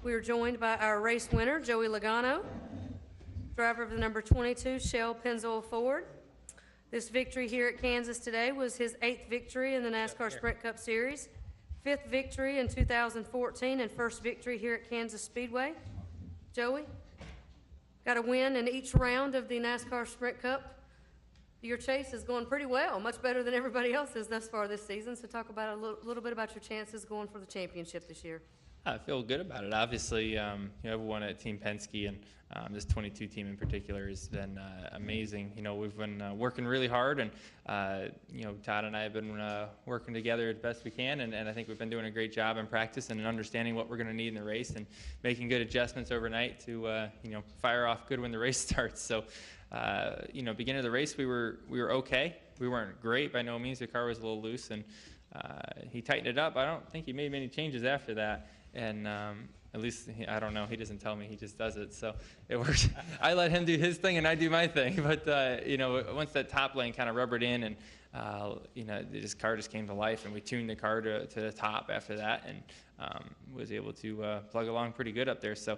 We are joined by our race winner, Joey Logano, driver of the number 22 Shell Pennzoil Ford. This victory here at Kansas today was his 8th victory in the NASCAR Sprint Cup Series, 5th victory in 2014, and first victory here at Kansas Speedway. Joey, got a win in each round of the NASCAR Sprint Cup. Your chase is going pretty well, much better than everybody else's thus far this season. So talk about a little bit about your chances going for the championship this year. I feel good about it. Obviously, everyone at Team Penske and this 22 team in particular has been amazing. We've been working really hard, and Todd and I have been working together as best we can, and I think we've been doing a great job in practice and in understanding what we're going to need in the race and making good adjustments overnight to fire off good when the race starts. So, beginning of the race, we were okay. We weren't great by no means. The car was a little loose, and he tightened it up. I don't think he made many changes after that. And at least, I don't know, he doesn't tell me, he just does it. So it works. I let him do his thing and I do my thing. But, once that top lane kind of rubbered in and, this car just came to life, and we tuned the car to the top after that, and was able to plug along pretty good up there. So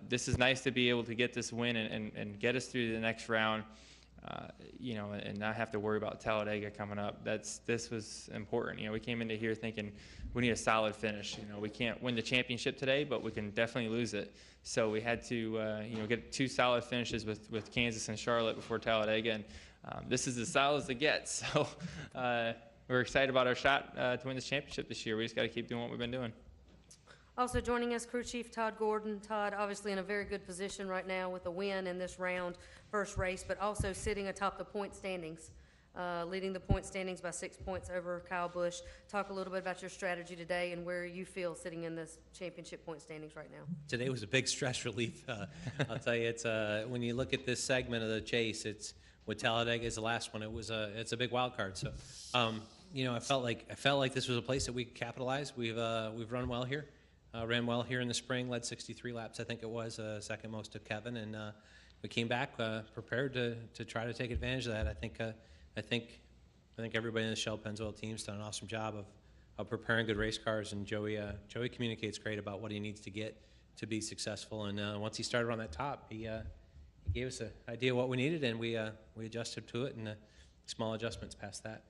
this is nice to be able to get this win and get us through the next round. And not have to worry about Talladega coming up. This was important. We came into here thinking we need a solid finish. We can't win the championship today, but we can definitely lose it. So we had to, get 2 solid finishes with Kansas and Charlotte before Talladega, and this is as solid as it gets. So we're excited about our shot to win this championship this year. We just got to keep doing what we've been doing. Also joining us, crew chief Todd Gordon. Todd, obviously in a very good position right now with a win in this round, first race, but also sitting atop the point standings, leading the point standings by 6 points over Kyle Busch. Talk a little bit about your strategy today and where you feel sitting in this championship point standings right now. Today was a big stress relief. I'll tell you, it's when you look at this segment of the chase, it's with Talladega is the last one. It's a big wild card. So, I felt like this was a place that we could capitalize. We've run well here. Ran well here in the spring, led 63 laps, I think it was, second most to Kevin, and we came back prepared to try to take advantage of that. I think everybody in the Shell Pennzoil team's done an awesome job of preparing good race cars, and Joey communicates great about what he needs to get to be successful. And once he started on that top, he gave us an idea of what we needed, and we adjusted to it, and small adjustments past that.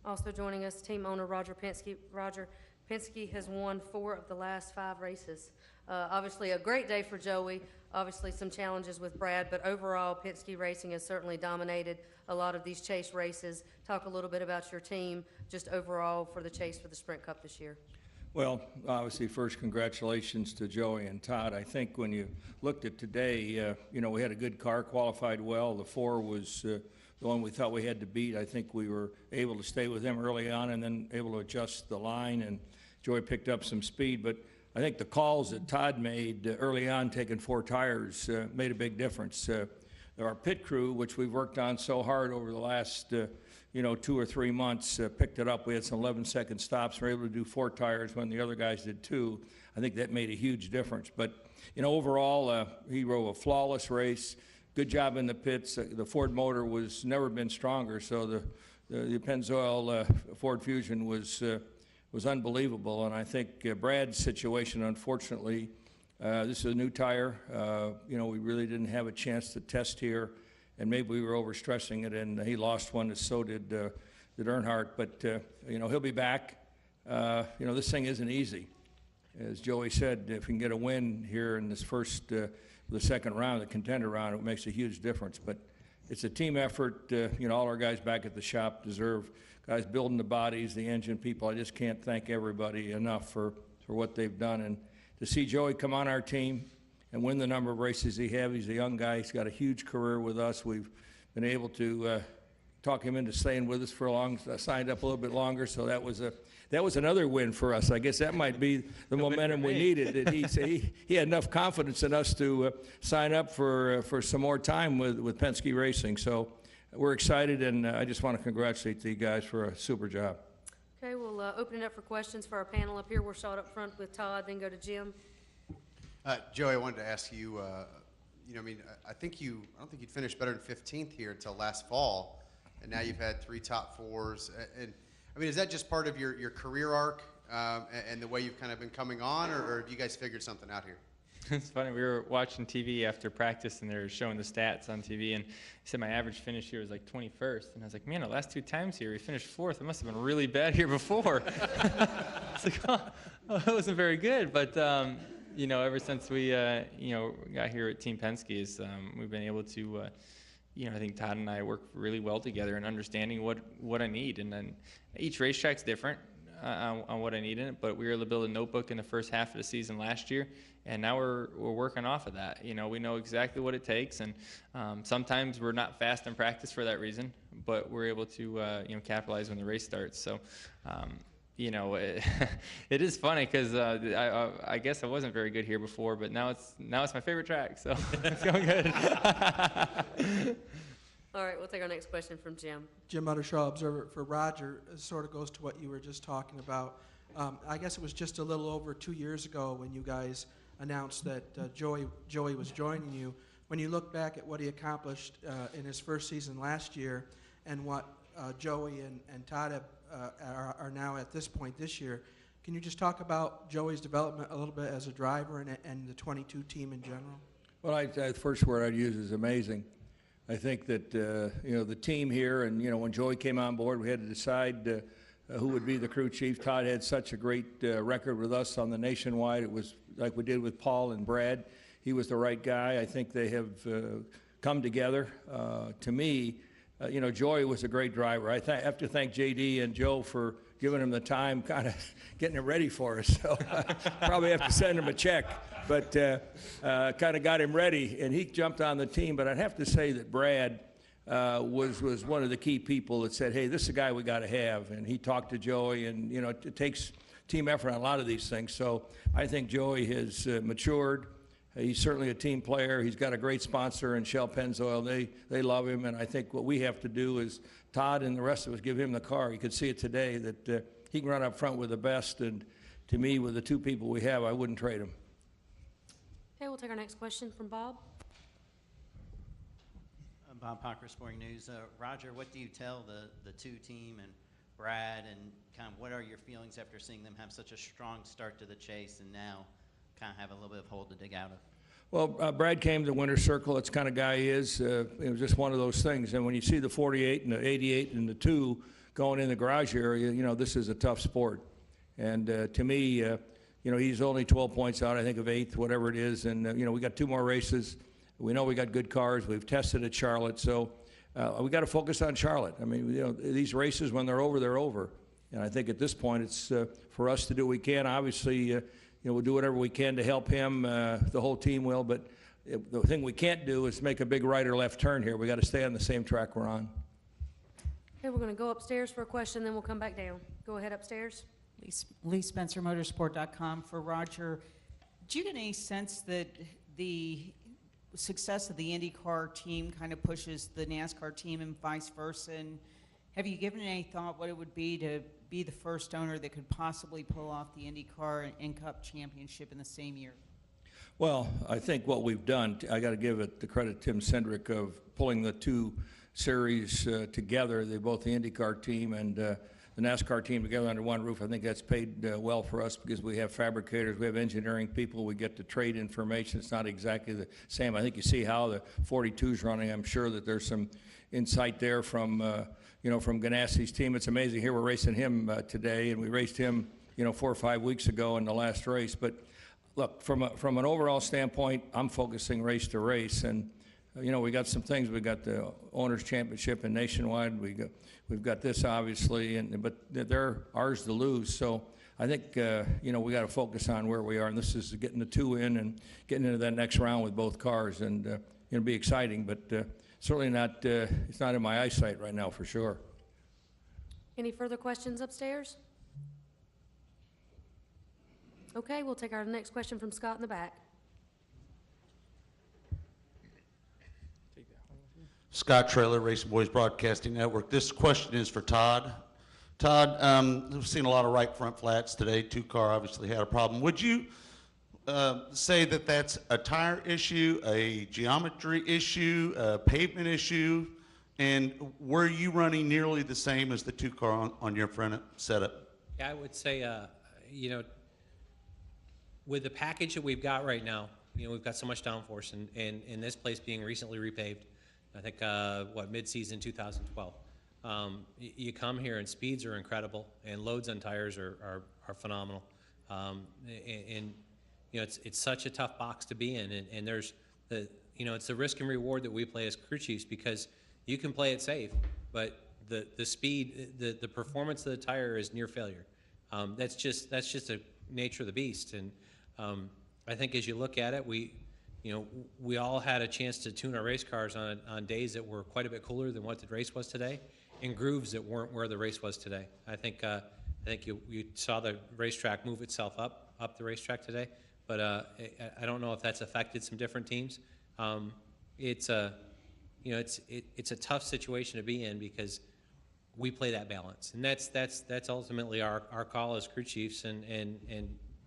Also joining us, team owner Roger Penske. Roger, Penske has won 4 of the last 5 races. Obviously a great day for Joey, obviously some challenges with Brad, but overall Penske Racing has certainly dominated a lot of these chase races. Talk a little bit about your team, just overall for the chase for the Sprint Cup this year. Well, obviously, first, congratulations to Joey and Todd. I think when you looked at today, we had a good car, qualified well. The 4 was the one we thought we had to beat. I think we were able to stay with them early on and then able to adjust the line, and Joey picked up some speed. But I think the calls that Todd made early on, taking 4 tires, made a big difference. Our pit crew, which we've worked on so hard over the last 2 or 3 months, picked it up. We had some 11-second stops. We were able to do 4 tires when the other guys did 2. I think that made a huge difference. But, overall, he drove a flawless race. Good job in the pits. The Ford motor was never been stronger, so the Pennzoil Ford Fusion was unbelievable. And I think Brad's situation, unfortunately, this is a new tire. We really didn't have a chance to test here, and maybe we were overstressing it, and he lost one, and so did Earnhardt. But, he'll be back. This thing isn't easy. As Joey said, if we can get a win here in this the second round, the contender round, it makes a huge difference. But it's a team effort. All our guys back at the shop deserve, guys building the bodies, the engine people. I just can't thank everybody enough for what they've done. And to see Joey come on our team and win the number of races he has, he's a young guy. He's got a huge career with us. We've been able to talk him into staying with us for a long, signed up a little bit longer. So that was another win for us. I guess that might be the momentum we needed. That he had enough confidence in us to sign up for some more time with Penske Racing. So we're excited, and I just want to congratulate you guys for a super job. Okay, we'll open it up for questions for our panel up here. We'll start up front with Todd, then go to Jim. Joey, I wanted to ask you, I don't think you'd finished better than 15th here until last fall, and now you've had 3 top 4s. And is that just part of your career arc? and the way you've kind of been coming on, or have you guys figured something out here? It's funny. We were watching TV after practice, and they were showing the stats on TV, and he said my average finish here was like 21st, and I was like, man, the last 2 times here we finished 4th. It must have been really bad here before. It's like, oh, it wasn't very good. But you know, ever since we got here at Team Penske, we've been able to. I think Todd and I work really well together in understanding what I need, and then each racetrack's different on what I need in it. But we were able to build a notebook in the first half of the season last year, and now we're working off of that. We know exactly what it takes, and sometimes we're not fast in practice for that reason, but we're able to capitalize when the race starts. So. It is funny because I guess I wasn't very good here before, but now it's my favorite track, so it's going good. All right, we'll take our next question from Jim. Jim Uttershaw, Observer for Roger. It sort of goes to what you were just talking about. I guess it was just a little over 2 years ago when you guys announced that Joey was joining you. When you look back at what he accomplished in his first season last year and what Joey and Todd are now at this point this year, can you just talk about Joey's development a little bit as a driver and the 22 team in general? Well, the first word I'd use is amazing. I think that, the team here, and, when Joey came on board, we had to decide who would be the crew chief. Todd had such a great record with us on the nationwide. It was like we did with Paul and Brad. He was the right guy. I think they have come together. To me, Joey was a great driver. I have to thank JD and Joe for giving him the time, kind of getting it ready for us. So probably have to send him a check, but kind of got him ready, and he jumped on the team. But I'd have to say that Brad was one of the key people that said, hey, this is a guy we got to have. And he talked to Joey, and, it takes team effort on a lot of these things. So I think Joey has matured. He's certainly a team player. He's got a great sponsor in Shell Pennzoil. They love him, and I think what we have to do is Todd and the rest of us give him the car. You could see it today that he can run up front with the best, and to me, with the 2 people we have, I wouldn't trade him. Okay, we'll take our next question from Bob. Bob Pocker, Sporting News. Roger, what do you tell the 2 team and Brad, and kind of what are your feelings after seeing them have such a strong start to the chase and now kind of have a little bit of hole to dig out of? Well, Brad came to Winter Circle. It's the kind of guy he is. It was just one of those things. And when you see the 48 and the 88 and the 2 going in the garage area, this is a tough sport. And to me, he's only 12 points out, I think, of 8th, whatever it is. And, we got 2 more races. We know we got good cars. We've tested at Charlotte. So we got to focus on Charlotte. I mean, these races, when they're over, they're over. And I think at this point, it's for us to do what we can. Obviously, we'll do whatever we can to help him. The whole team will. But the thing we can't do is make a big right or left turn here. We got to stay on the same track we're on. Okay, we're going to go upstairs for a question, then we'll come back down. Go ahead upstairs. Lee Spencer, Motorsport.com. For Roger, do you get any sense that the success of the IndyCar team kind of pushes the NASCAR team and vice versa? And have you given any thought what it would be to be the first owner that could possibly pull off the IndyCar and Cup championship in the same year? Well, I think what we've done, I got to give it the credit to Tim Cindric of pulling the 2 series together, both the IndyCar team and the NASCAR team together under one roof. I think that's paid well for us because we have fabricators, we have engineering people, we get to trade information. It's not exactly the same. I think you see how the 42's running. I'm sure that there's some insight there from from Ganassi's team. It's amazing. Here we're racing him today, and we raced him, 4 or 5 weeks ago in the last race. But look, from an overall standpoint, I'm focusing race to race, and we got some things. We got the Owners' Championship and Nationwide. We've got this obviously, but they're ours to lose. So I think we got to focus on where we are, and this is getting the 2 in and getting into that next round with both cars, and it'll be exciting. But certainly not. It's not in my eyesight right now for sure. Any further questions upstairs? Okay, we'll take our next question from Scott in the back. Scott Trailer, Racing Boys Broadcasting Network. This question is for Todd. Todd, we've seen a lot of right front flats today. 2-car obviously had a problem. Would you say that that's a tire issue, a geometry issue, a pavement issue? And were you running nearly the same as the 2-car on your front setup? Yeah, I would say, you know, with the package that we've got right now, you know, we've got so much downforce, and this place being recently repaved, I think, mid-season 2012. You come here and speeds are incredible, and loads on tires are phenomenal. And you know, it's such a tough box to be in, and there's the, you know, it's the risk and reward that we play as crew chiefs, because you can play it safe, but the speed, the performance of the tire is near failure. That's just the nature of the beast. And I think as you look at it, we all had a chance to tune our race cars on days that were quite a bit cooler than what the race was today, in grooves that weren't where the race was today. I think you saw the racetrack move itself up the racetrack today, but I don't know if that's affected some different teams. It's a tough situation to be in, because we play that balance, and that's ultimately our call as crew chiefs and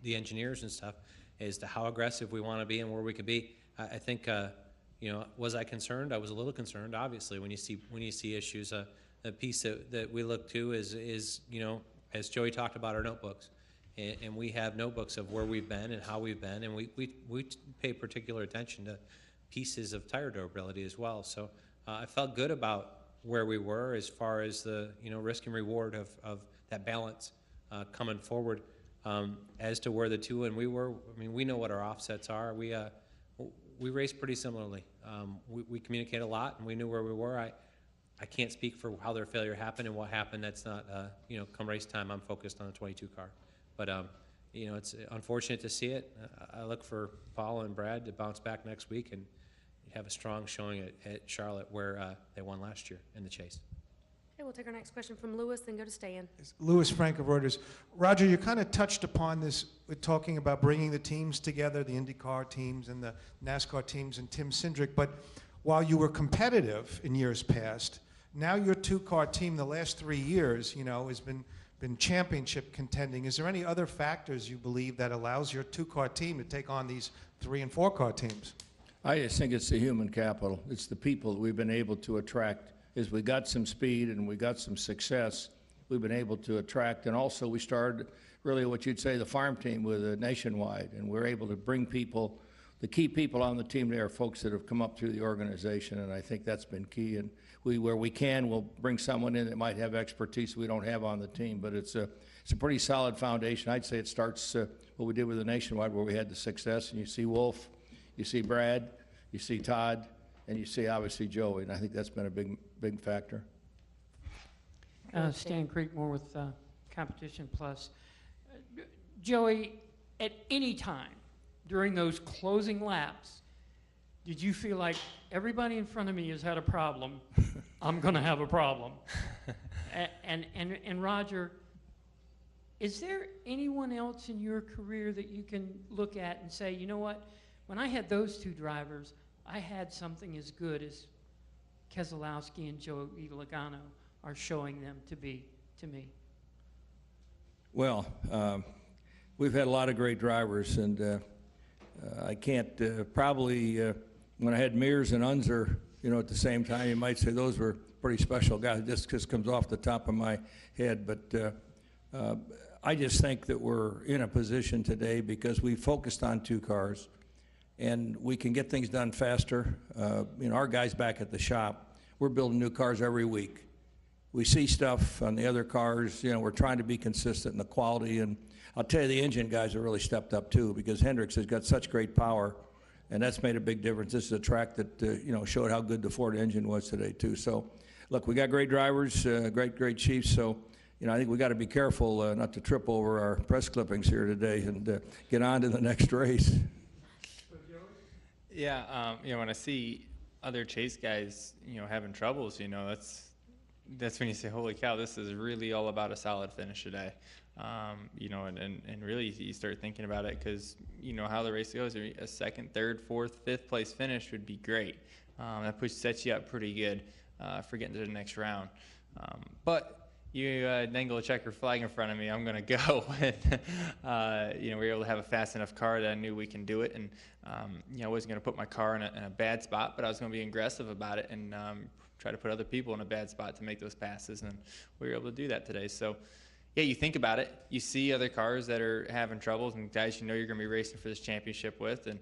the engineers and stuff, as to how aggressive we want to be and where we could be. I think, you know, was I concerned? I was a little concerned, obviously, when you see issues. A piece that we look to is, you know, as Joey talked about, our notebooks, and we have notebooks of where we've been and how we've been, and we pay particular attention to pieces of tire durability as well. So I felt good about where we were as far as the, you know, risk and reward of that balance coming forward. As to where the two and we were, I mean, we know what our offsets are. We race pretty similarly. We communicate a lot, and we knew where we were. I can't speak for how their failure happened and what happened. That's not, you know, come race time, I'm focused on the 22 car. But, you know, it's unfortunate to see it. I look for Paul and Brad to bounce back next week and have a strong showing at Charlotte, where they won last year in the chase. Okay, we'll take our next question from Lewis, then go to Stan. Louis Frank of Reuters. Roger, you kind of touched upon this with talking about bringing the teams together, the IndyCar teams and the NASCAR teams and Tim Cindric, but while you were competitive in years past, now your two-car team the last 3 years, you know, has been championship contending. Is there any other factors you believe that allows your two-car team to take on these 3- and 4-car teams? I just think it's the human capital. It's the people that we've been able to attract. As we got some speed and we got some success, we've been able to attract. And also we started really what you'd say the farm team with a Nationwide, and we're able to bring people. The key people on the team there are folks that have come up through the organization, and I think that's been key. And where we can, we'll bring someone in that might have expertise we don't have on the team, but it's a pretty solid foundation. I'd say it starts what we did with the Nationwide, where we had the success, and you see Wolf, you see Brad, you see Todd, and you see obviously Joey, and I think that's been a big factor. Stan Creekmore with Competition Plus. Joey, at any time during those closing laps, did you feel like everybody in front of me has had a problem, I'm going to have a problem? And Roger, is there anyone else in your career that you can look at and say, you know what, when I had those two drivers, I had something as good as Keselowski and Joey Logano are showing them to be to me? Well, we've had a lot of great drivers, and I can't probably when I had Mears and Unser, you know, at the same time, you might say those were pretty special guys. This just comes off the top of my head, but I just think that we're in a position today because we focused on two cars, and we can get things done faster. You know, our guys back at the shop, we're building new cars every week. We see stuff on the other cars, you know, we're trying to be consistent in the quality, and I'll tell you, the engine guys have really stepped up too, because Hendricks has got such great power, and that's made a big difference. This is a track that, you know, showed how good the Ford engine was today too. So, look, we got great drivers, great chiefs, so, you know, I think we got to be careful not to trip over our press clippings here today and get on to the next race. Yeah, you know, when I see other chase guys, you know, having troubles, you know, that's when you say, holy cow, this is really all about a solid finish today. You know, and really you start thinking about it, because you know how the race goes. A second, third, fourth, fifth place finish would be great. That sets you up pretty good for getting to the next round. But you dangle a checker flag in front of me, I'm going to go. And, you know, we were able to have a fast enough car that I knew we can do it. And, you know, I wasn't going to put my car in a bad spot, but I was going to be aggressive about it and try to put other people in a bad spot to make those passes. And we were able to do that today. So, yeah, you think about it. You see other cars that are having troubles and guys you know you're going to be racing for this championship with, and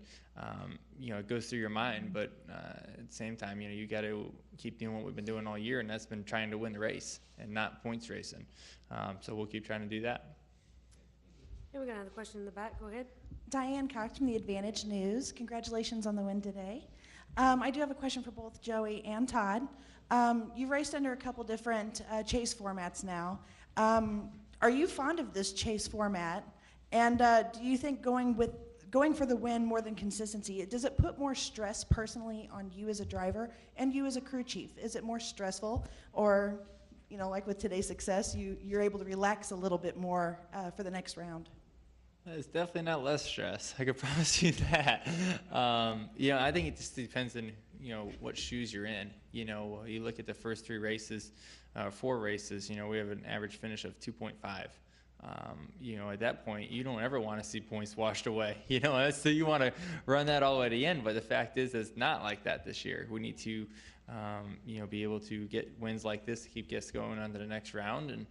it goes through your mind. But at the same time, you got to keep doing what we've been doing all year, and that's been trying to win the race and not points racing. So we'll keep trying to do that. Yeah, we got another question in the back. Go ahead. Diane Cox from the Advantage News. Congratulations on the win today. I do have a question for both Joey and Todd. You've raced under a couple different chase formats now. Are you fond of this chase format? And do you think going for the win more than consistency, does it put more stress personally on you as a driver and you as a crew chief? Is it more stressful, or, like with today's success, you're able to relax a little bit more for the next round? It's definitely not less stress. I can promise you that. I think it just depends on what shoes you're in. You look at the first 4 races. We have an average finish of 2.5. At that point, you don't ever want to see points washed away. So you want to run that all the way to the end. But the fact is, it's not like that this year. We need to, be able to get wins like this to keep us going on to the next round. And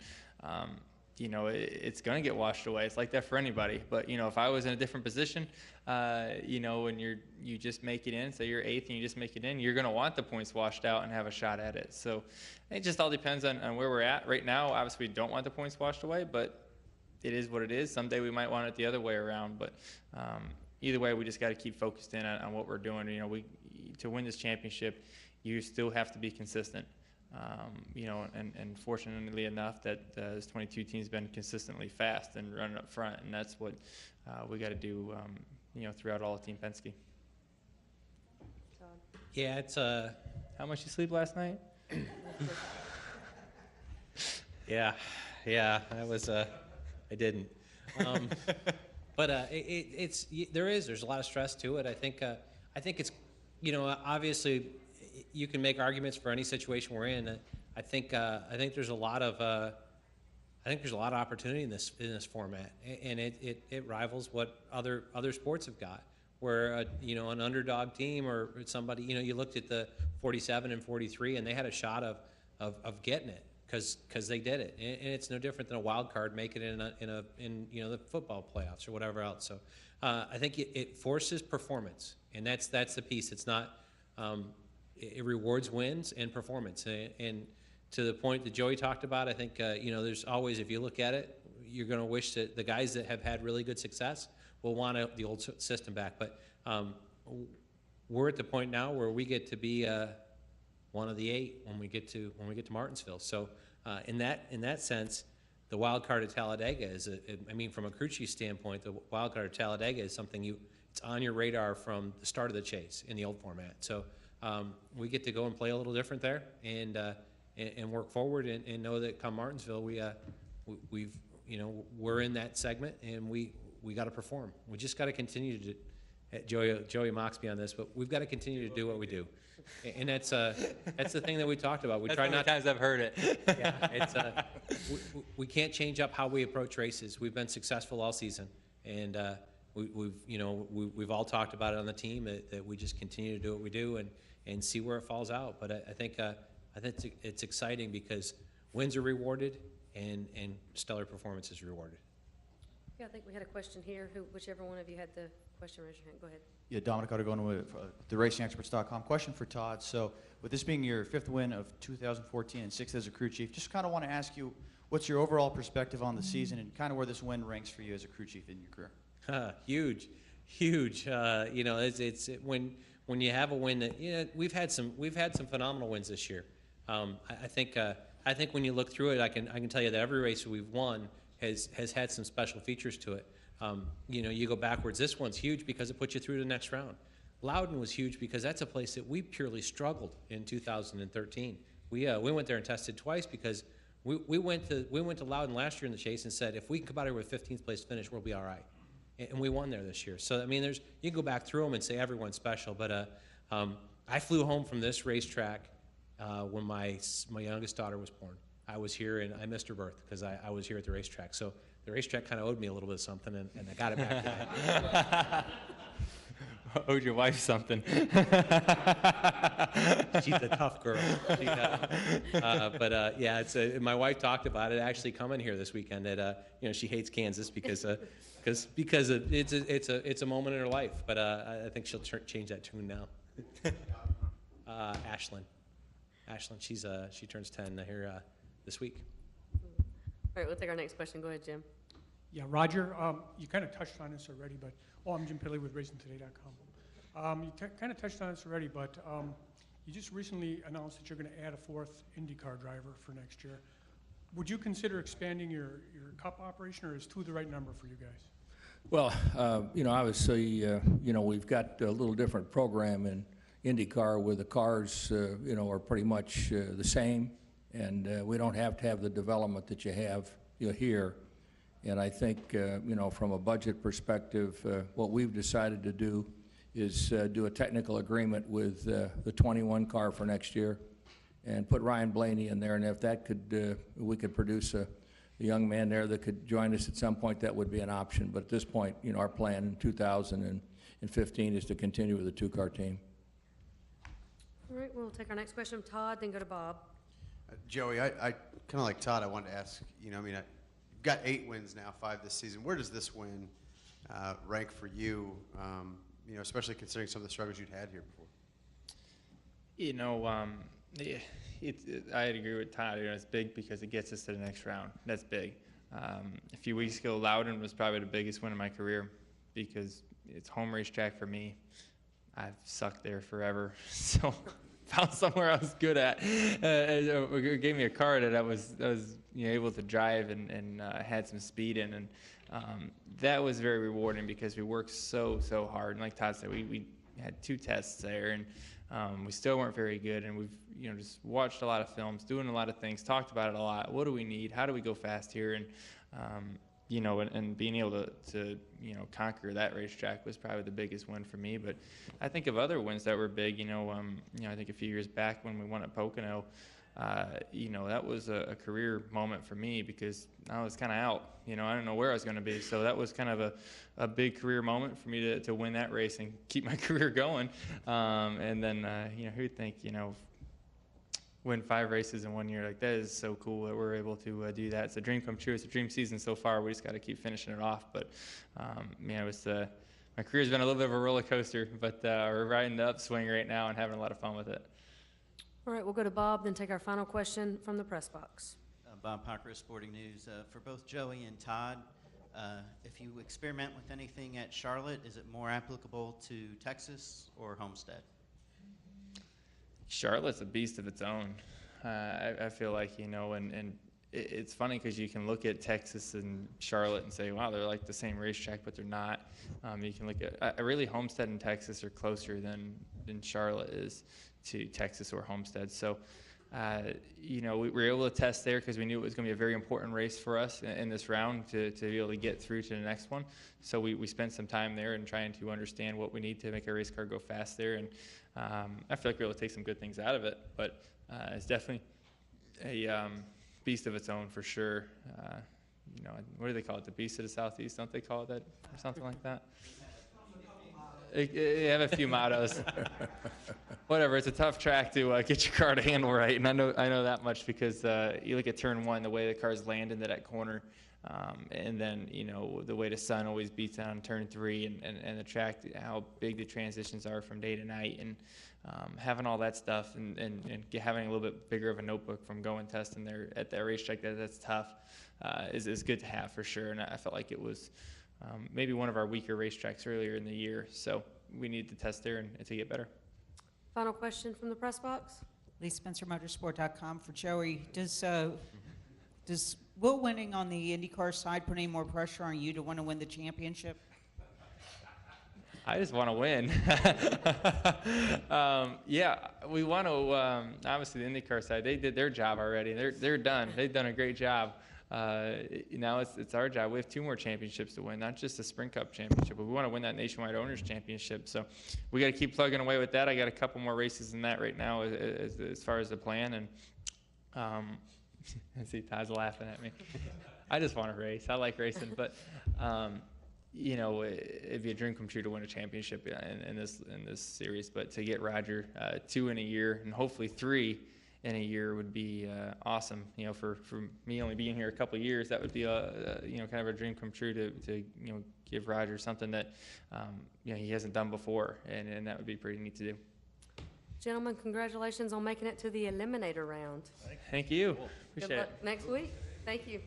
it's going to get washed away. It's like that for anybody. But, if I was in a different position, and you just make it in, say you're 8th and you just make it in, you're going to want the points washed out and have a shot at it. So it just all depends on where we're at. Right now, obviously, we don't want the points washed away, but it is what it is. Someday we might want it the other way around. But either way, we just got to keep focused in on what we're doing. To win this championship, you still have to be consistent. And fortunately enough that this 22 team's been consistently fast and running up front, and that's what we got to do, throughout all of Team Penske. Yeah, it's How much you sleep last night? Yeah, that was I didn't. But there's a lot of stress to it. I think it's obviously you can make arguments for any situation we're in. I think there's a lot of opportunity in this format, and it rivals what other sports have got. Where an underdog team or somebody, you looked at the 47 and 43, and they had a shot of getting it because they did it, and it's no different than a wild card making it in the football playoffs or whatever else. So I think it forces performance, and that's the piece. It's not. It rewards wins and performance, and to the point that Joey talked about, I think there's always, if you look at it, you're going to wish that the guys that have had really good success will want the old system back. But we're at the point now where we get to be one of the 8 when we get to Martinsville. So in that sense, the wild card at Talladega is from a crew chief standpoint, the wild card at Talladega is something it's on your radar from the start of the chase in the old format. So we get to go and play a little different there and work forward and know that come Martinsville we're in that segment and we got to perform. We just got to continue to. Joey mocks me on this, but we've got to continue to do what we do, and that's the thing that we talked about. We try not. Times I've heard it. Yeah, we can't change up how we approach races. We've been successful all season, and we've all talked about it on the team that we just continue to do what we do and see where it falls out. But I think it's exciting because wins are rewarded and stellar performance is rewarded. Yeah, I think we had a question here. Whichever one of you had the question, raise your hand. Go ahead. Yeah, Dominic Aragona with TheRacingExperts.com. Question for Todd. So with this being your 5th win of 2014 and 6th as a crew chief, just kind of want to ask you, what's your overall perspective on the season and kind of where this win ranks for you as a crew chief in your career? Huge. It's when you have a win that we've had some phenomenal wins this year. I think when you look through it, I can tell you that every race we've won has had some special features to it. You go backwards. This one's huge because it puts you through to the next round. Loudon was huge because that's a place that we purely struggled in 2013. We went there and tested twice because we went to Loudon last year in the chase and said if we can come out here with 15th place finish, we'll be all right. And we won there this year. So you can go back through them and say everyone's special. But I flew home from this racetrack when my youngest daughter was born. I was here and I missed her birth because I was here at the racetrack. So the racetrack kind of owed me a little bit of something, and I got it back. owed your wife something. She's a tough girl. But yeah, my wife talked about it actually coming here this weekend. That she hates Kansas because it's a moment in her life. But I think she'll change that tune now. Ashlyn, she turns 10 here this week. All right, we'll take our next question. Go ahead, Jim. Yeah, Roger, you kind of touched on this already, but, I'm Jim Pilley with RacingToday.com. You kind of touched on this already, but you just recently announced that you're going to add a fourth IndyCar driver for next year. Would you consider expanding your Cup operation, or is 2 the right number for you guys? Well, obviously, we've got a little different program in IndyCar where the cars, are pretty much the same, and we don't have to have the development that you have here. And I think, from a budget perspective, what we've decided to do is do a technical agreement with the 21 car for next year and put Ryan Blaney in there. And if that could, we could produce a young man there that could join us at some point, that would be an option. But at this point, our plan in 2015 is to continue with the 2-car team. All right, we'll take our next question from Todd, then go to Bob. Joey, I kind of like Todd. I wanted to ask, you've got 8 wins now, 5 this season. Where does this win rank for you? Especially considering some of the struggles you'd had here before. I'd agree with Todd. It's big because it gets us to the next round. That's big. A few weeks ago, Loudon was probably the biggest win of my career because it's home racetrack for me. I've sucked there forever, so found somewhere I was good at. It gave me a car that I was able to drive and had some speed in, and that was very rewarding because we worked so hard. And like Todd said, we had 2 tests there, and we still weren't very good. And we've just watched a lot of films, doing a lot of things, talked about it a lot. What do we need? How do we go fast here? And and being able to conquer that racetrack was probably the biggest win for me. But I think of other wins that were big. I think a few years back when we won at Pocono, that was a career moment for me because I was kind of out. I didn't know where I was going to be. So that was kind of a big career moment for me to win that race and keep my career going. And then, who'd think, win 5 races in 1 year. Like, that is so cool that we're able to do that. It's a dream come true. It's a dream season so far. We just got to keep finishing it off. But, my career's been a little bit of a roller coaster, but we're riding the upswing right now and having a lot of fun with it. All right, we'll go to Bob, then take our final question from the press box. Bob Parker, Sporting News. For both Joey and Todd, if you experiment with anything at Charlotte, is it more applicable to Texas or Homestead? Charlotte's a beast of its own. I feel like, and it's funny because you can look at Texas and Charlotte and say, wow, they're like the same racetrack, but they're not. You can look at, really Homestead and Texas are closer than Charlotte is to Texas or Homestead. So, we were able to test there because we knew it was going to be a very important race for us in this round to be able to get through to the next one. So we spent some time there and trying to understand what we need to make our race car go fast there. And I feel like we're able to take some good things out of it, but it's definitely a beast of its own for sure. What do they call it? The beast of the Southeast, don't they call it that or something like that? They have a few mottos. Whatever, it's a tough track to get your car to handle right, and I know that much because you look at turn 1, the way the cars land into that corner, and then the way the sun always beats on turn 3, and the track, how big the transitions are from day to night, and having all that stuff, and having a little bit bigger of a notebook from going testing there at that racetrack that's tough is good to have for sure, and I felt like it was maybe one of our weaker racetracks earlier in the year, so we need to test there and to get better. Final question from the press box. LeeSpencerMotorsport.com for Joey. Does Will winning on the IndyCar side put any more pressure on you to want to win the championship? I just want to win. Yeah, we want to. Obviously, the IndyCar side, they did their job already. They're done. They've done a great job. Now it's our job. We have 2 more championships to win, not just the Sprint Cup championship, but we want to win that Nationwide Owners Championship. So we got to keep plugging away with that. I got a couple more races in that right now as far as the plan. And I see Todd's laughing at me. I just want to race. I like racing, but you know, it'd be a dream come true to win a championship in this series. But to get Roger 2 in a year and hopefully 3 in a year would be awesome. You know, for me only being here a couple of years, that would be you know, kind of a dream come true to you know, give Roger something that you know, he hasn't done before, and that would be pretty neat to do. Gentlemen, congratulations on making it to the eliminator round. Thank you. Good Appreciate luck it. next week. Thank you.